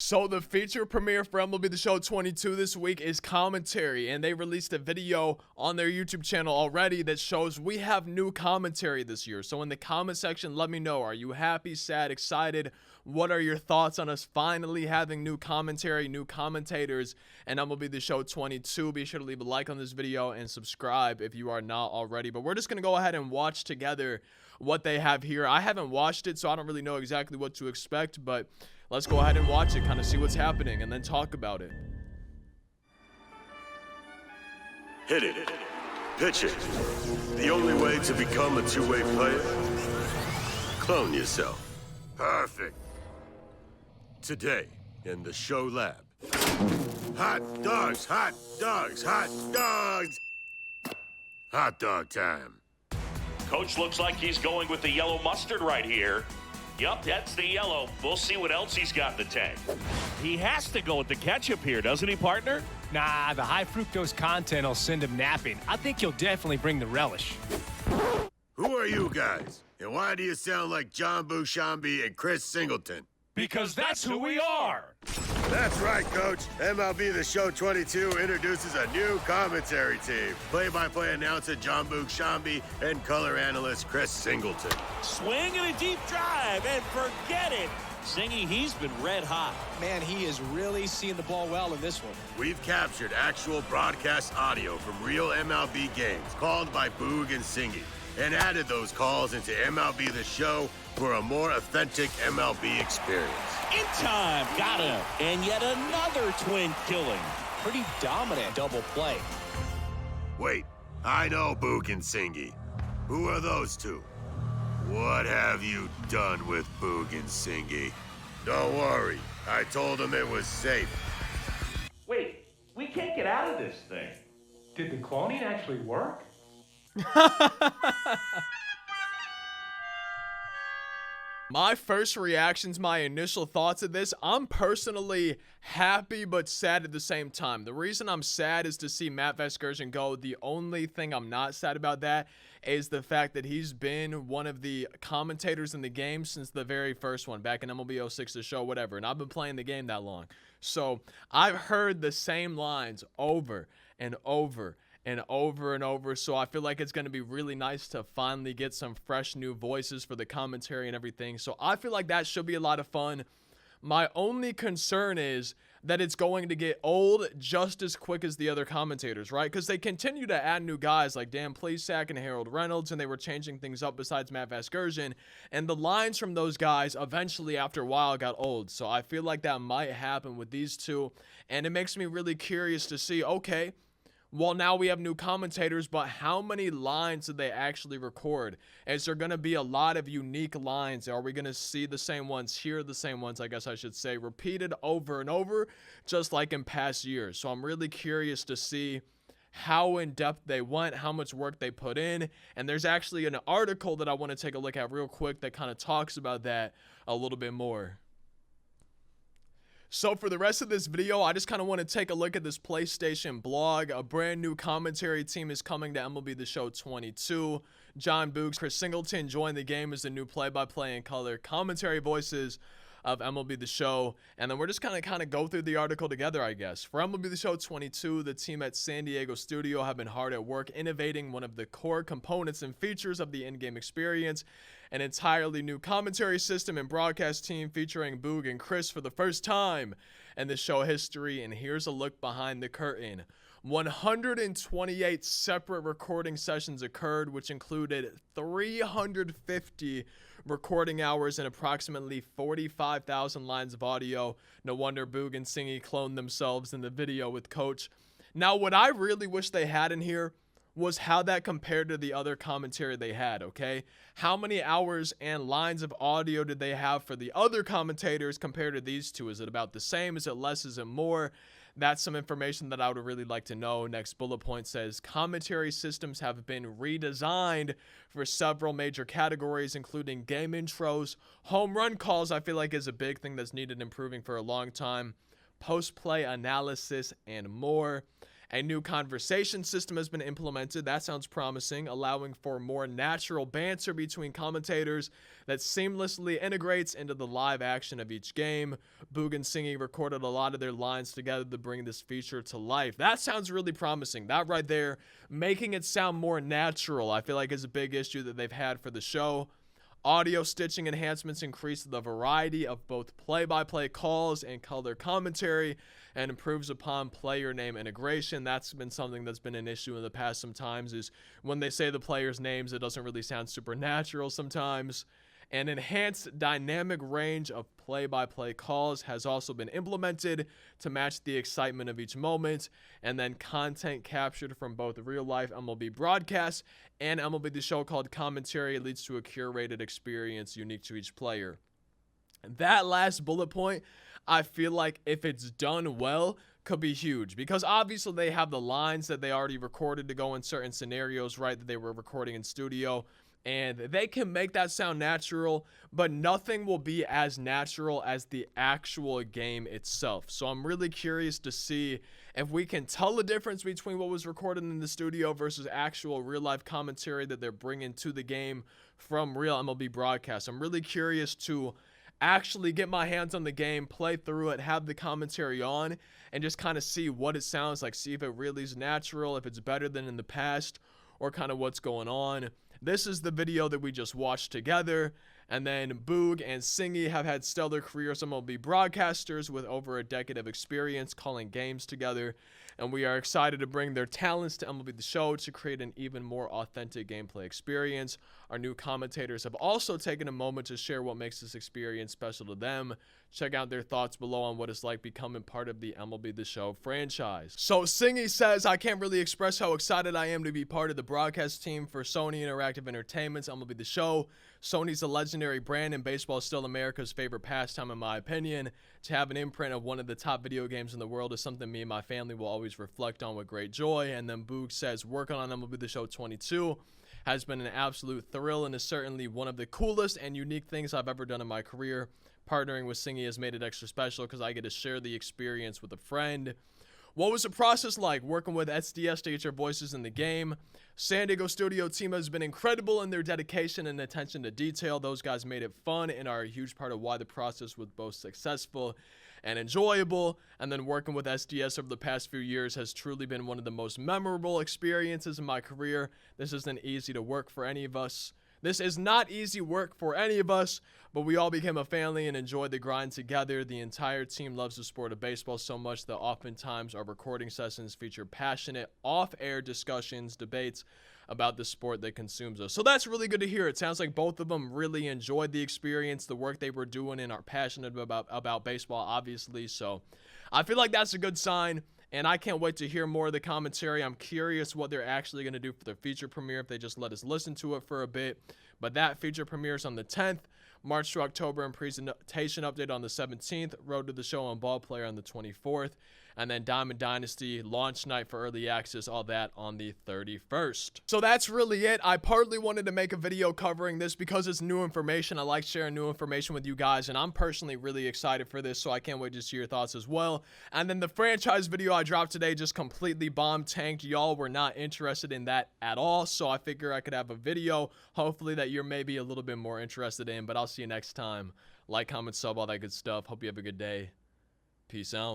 So the feature premiere for MLB The Show 22 this week is commentary, and they released a video on their YouTube channel already that shows we have new commentary this year. So in the comment section, let me know, are you happy, sad, excited? What are your thoughts on us finally having new commentary, new commentators, and MLB The Show 22? Be sure to leave a like on this video and subscribe if you are not already. But we're just going to go ahead and watch together what they have here. I haven't watched it, so I don't really know exactly what to expect, but let's go ahead and watch it, kind of see what's happening, and then talk about it. Hit it. Pitch it. The only way to become a two-way player? Clone yourself. Perfect. Today, in the show lab. Hot dogs, hot dogs, hot dogs! Hot dog time. Coach looks like he's going with the yellow mustard right here. Yup, that's the yellow. We'll see what else he's got in the tank. He has to go with the ketchup here, doesn't he, partner? Nah, the high fructose content will send him napping. I think he'll definitely bring the relish. Who are you guys? And why do you sound like John Bouchambe and Chris Singleton? Because that's who we are. That's right, Coach. MLB The Show 22 introduces a new commentary team. Play-by-play announcer John Bouchambe and color analyst Chris Singleton. Swing and a deep drive, and forget it. Singy, he's been red hot. Man, he is really seeing the ball well in this one. We've captured actual broadcast audio from real MLB games called by Boog and Singy, and added those calls into MLB The Show for a more authentic MLB experience. In time, got him. And yet another twin killing. Pretty dominant double play. Wait, I know Boog and Singy. Who are those two? What have you done with Boog and Singy? Don't worry, I told them it was safe. Wait, we can't get out of this thing. Did the cloning actually work? My first reactions, my initial thoughts of this, I'm personally happy but sad at the same time. The reason I'm sad is to see Matt Vasgersian go. The only thing I'm not sad about that is the fact that he's been one of the commentators in the game since the very first one, back in MLB 06, the show, whatever. And I've been playing the game that long. So I've heard the same lines over and over and over and over, so I feel like it's going to be really nice to finally get some fresh new voices for the commentary and everything. So I feel like that should be a lot of fun. My only concern is that it's going to get old just as quick as the other commentators, right? Because they continue to add new guys like Dan Plesac and Harold Reynolds, and they were changing things up besides Matt Vasgersian, and the lines from those guys eventually after a while got old. So I feel like that might happen with these two, and it makes me really curious to see, okay, well, now we have new commentators, but how many lines did they actually record? Is there going to be a lot of unique lines? Are we going to see the same ones, hear the same ones, I guess I should say, repeated over and over, just like in past years? So I'm really curious to see how in-depth they went, how much work they put in, and there's actually an article that I want to take a look at real quick that kind of talks about that a little bit more. So for the rest of this video, I just kind of want to take a look at this PlayStation blog. A brand new commentary team is coming to MLB The Show 22. John Boogs, Chris Singleton joined the game as the new play-by-play and color commentary voices of MLB The Show. And then we're just kind of go through the article together, I guess. For MLB The Show 22, the team at San Diego Studio have been hard at work innovating one of the core components and features of the in-game experience. An entirely new commentary system and broadcast team featuring Boog and Chris for the first time in the show history. And here's a look behind the curtain. 128 separate recording sessions occurred, which included 350 recording hours and approximately 45,000 lines of audio. No wonder Boog and Singy cloned themselves in the video with Coach. Now, what I really wish they had in here was how that compared to the other commentary they had, okay? How many hours and lines of audio did they have for the other commentators compared to these two? Is it about the same? Is it less? Is it more? That's some information that I would really like to know. Next bullet point says, commentary systems have been redesigned for several major categories, including game intros. Home run calls, I feel like, is a big thing that's needed improving for a long time. Post-play analysis and more. A new conversation system has been implemented. That sounds promising, allowing for more natural banter between commentators that seamlessly integrates into the live action of each game. Boog and Singy recorded a lot of their lines together to bring this feature to life. That sounds really promising. That right there, making it sound more natural, I feel like is a big issue that they've had for the show. Audio stitching enhancements increase the variety of both play-by-play calls and color commentary and improves upon player name integration. That's been something that's been an issue in the past sometimes, is when they say the players' names, it doesn't really sound supernatural sometimes. An enhanced dynamic range of play-by-play calls has also been implemented to match the excitement of each moment, and then content captured from both real-life MLB broadcasts and MLB The Show called commentary leads to a curated experience unique to each player. That last bullet point, I feel like if it's done well, could be huge, because obviously they have the lines that they already recorded to go in certain scenarios, right, that they were recording in studio. And they can make that sound natural, but nothing will be as natural as the actual game itself. So I'm really curious to see if we can tell the difference between what was recorded in the studio versus actual real-life commentary that they're bringing to the game from real MLB broadcasts. I'm really curious to actually get my hands on the game, play through it, have the commentary on, and just kind of see what it sounds like, see if it really is natural, if it's better than in the past, or kind of what's going on. This is the video that we just watched together, and then Boog and Singy have had stellar careers as MLB broadcasters with over a decade of experience calling games together, and we are excited to bring their talents to MLB The Show to create an even more authentic gameplay experience. Our new commentators have also taken a moment to share what makes this experience special to them. Check out their thoughts below on what it's like becoming part of the MLB The Show franchise. So Singy says, I can't really express how excited I am to be part of the broadcast team for Sony Interactive Entertainment's MLB The Show. Sony's a legendary brand, and baseball is still America's favorite pastime in my opinion. To have an imprint of one of the top video games in the world is something me and my family will always reflect on with great joy. And then Boog says, working on MLB The Show 22 has been an absolute thrill and is certainly one of the coolest and unique things I've ever done in my career. Partnering with Singy has made it extra special because I get to share the experience with a friend. What was the process like working with SDS to get your voices in the game? San Diego studio team has been incredible in their dedication and attention to detail. Those guys made it fun and are a huge part of why the process was both successful and enjoyable. And then working with SDS over the past few years has truly been one of the most memorable experiences in my career. This isn't easy to work for any of us. This is not easy work for any of us, but we all became a family and enjoyed the grind together. The entire team loves the sport of baseball so much that oftentimes our recording sessions feature passionate off-air discussions, debates about the sport that consumes us. So that's really good to hear. It sounds like both of them really enjoyed the experience, the work they were doing, and are passionate about baseball, obviously. So I feel like that's a good sign. And I can't wait to hear more of the commentary. I'm curious what they're actually going to do for their feature premiere, if they just let us listen to it for a bit. But that feature premieres on the 10th, March to October, and presentation update on the 17th, Road to the Show on Ball Player on the 24th, and then Diamond Dynasty launch night for early access, all that on the 31st. So that's really it. I partly wanted to make a video covering this because it's new information. I like sharing new information with you guys, and I'm personally really excited for this, so I can't wait to see your thoughts as well. And then the franchise video I dropped today just completely bomb tanked. Y'all were not interested in that at all, so I figure I could have a video, hopefully, that you're maybe a little bit more interested in. But I'll see you next time. Like, comment, sub, all that good stuff. Hope you have a good day. Peace out.